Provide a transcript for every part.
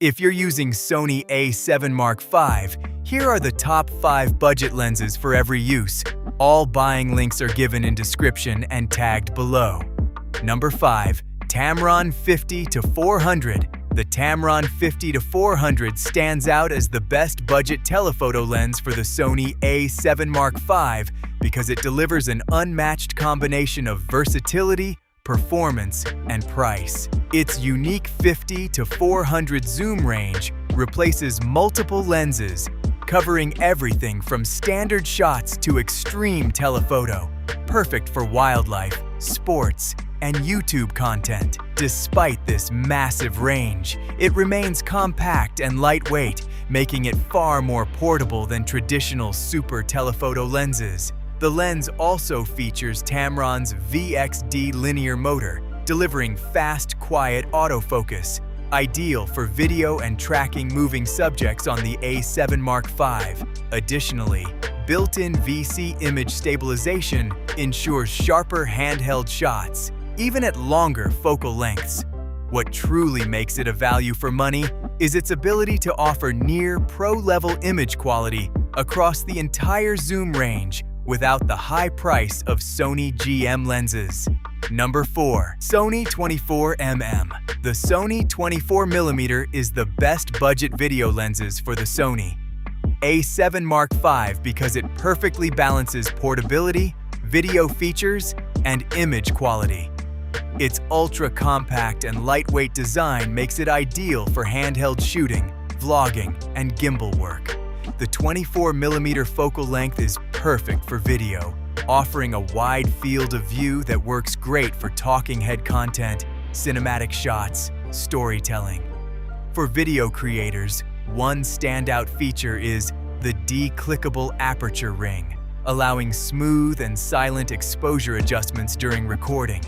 If you're using Sony A7 Mark V, here are the top 5 budget lenses for every use. All buying links are given in description and tagged below. Number 5. Tamron 50-400. The Tamron 50-400 stands out as the best budget telephoto lens for the Sony A7 Mark V because it delivers an unmatched combination of versatility, performance, and price. Its unique 50-400 zoom range replaces multiple lenses, covering everything from standard shots to extreme telephoto, perfect for wildlife, sports, and YouTube content. Despite this massive range, it remains compact and lightweight, making it far more portable than traditional super telephoto lenses. The lens also features Tamron's VXD linear motor, delivering fast, quiet autofocus, ideal for video and tracking moving subjects on the A7 Mark V. Additionally, built-in VC image stabilization ensures sharper handheld shots, even at longer focal lengths. What truly makes it a value for money is its ability to offer near pro-level image quality across the entire zoom range without the high price of Sony GM lenses. Number 4. Sony 24mm. The Sony 24mm is the best budget video lenses for the Sony A7 Mark V because it perfectly balances portability, video features, and image quality. Its ultra-compact and lightweight design makes it ideal for handheld shooting, vlogging, and gimbal work. The 24mm focal length is perfect for video, offering a wide field of view that works great for talking head content, cinematic shots, storytelling. For video creators, one standout feature is the declickable aperture ring, allowing smooth and silent exposure adjustments during recording.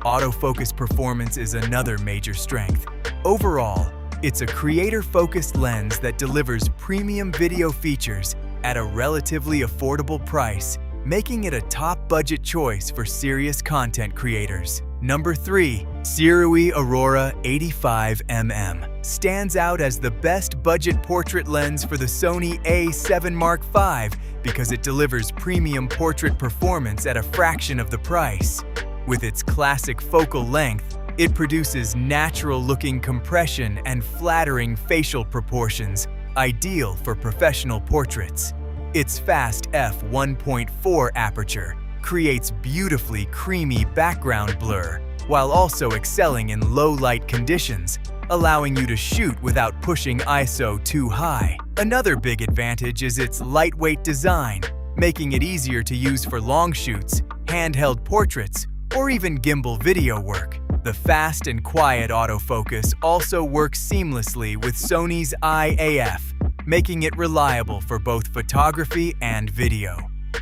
Autofocus performance is another major strength. Overall, it's a creator-focused lens that delivers premium video features at a relatively affordable price, making it a top budget choice for serious content creators. Number 3. Sirui Aurora 85mm stands out as the best budget portrait lens for the Sony A7 Mark V because it delivers premium portrait performance at a fraction of the price. With its classic focal length, it produces natural-looking compression and flattering facial proportions, ideal for professional portraits. Its fast f1.4 aperture creates beautifully creamy background blur, while also excelling in low-light conditions, allowing you to shoot without pushing ISO too high. Another big advantage is its lightweight design, making it easier to use for long shoots, handheld portraits, or even gimbal video work. The fast and quiet autofocus also works seamlessly with Sony's IAF, making it reliable for both photography and video.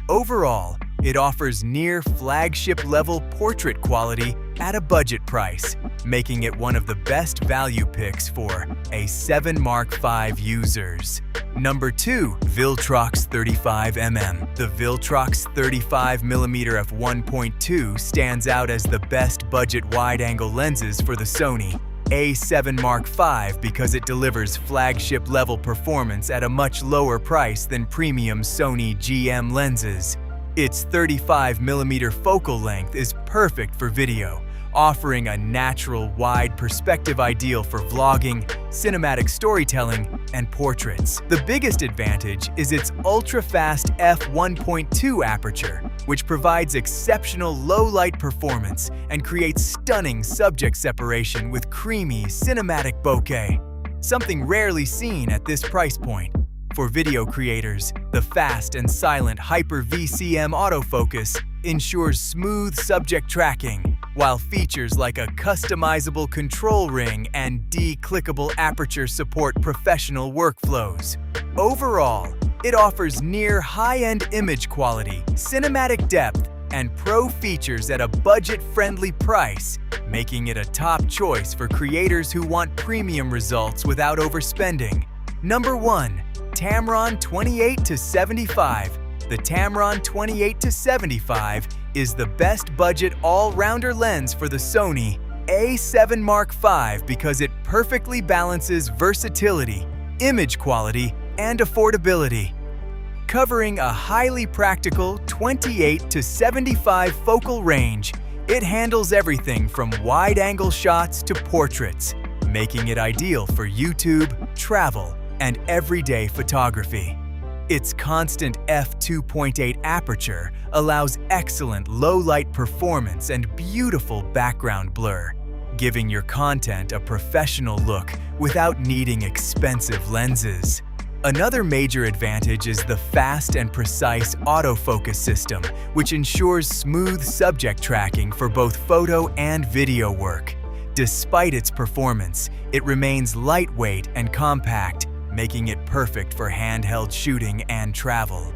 Overall, it offers near flagship-level portrait quality at a budget price, making it one of the best value picks for A7 Mark V users. Number 2. Viltrox 35mm. The Viltrox 35mm f1.2 stands out as the best budget wide-angle lenses for the Sony A7 Mark V because it delivers flagship-level performance at a much lower price than premium Sony GM lenses. Its 35mm focal length is perfect for video, offering a natural, wide perspective ideal for vlogging, cinematic storytelling, and portraits. The biggest advantage is its ultra-fast f1.2 aperture, which provides exceptional low-light performance and creates stunning subject separation with creamy, cinematic bokeh, something rarely seen at this price point. For video creators, the fast and silent Hyper-VCM autofocus ensures smooth subject tracking, while features like a customizable control ring and declickable aperture support professional workflows. Overall, it offers near high-end image quality, cinematic depth, and pro features at a budget-friendly price, making it a top choice for creators who want premium results without overspending. Number 1. Tamron 28-75. The Tamron 28-75 is the best budget all-rounder lens for the Sony A7 Mark V because it perfectly balances versatility, image quality, and affordability. Covering a highly practical 28 to 75 focal range, it handles everything from wide-angle shots to portraits, making it ideal for YouTube, travel, and everyday photography. Its constant f2.8 aperture allows excellent low-light performance and beautiful background blur, giving your content a professional look without needing expensive lenses. Another major advantage is the fast and precise autofocus system, which ensures smooth subject tracking for both photo and video work. Despite its performance, it remains lightweight and compact, making it perfect for handheld shooting and travel.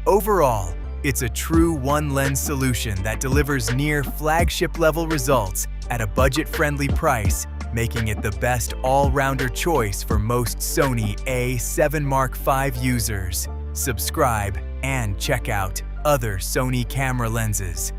Overall, it's a true one-lens solution that delivers near flagship-level results at a budget-friendly price, making it the best all-rounder choice for most Sony A7 Mark V users. Subscribe and check out other Sony camera lenses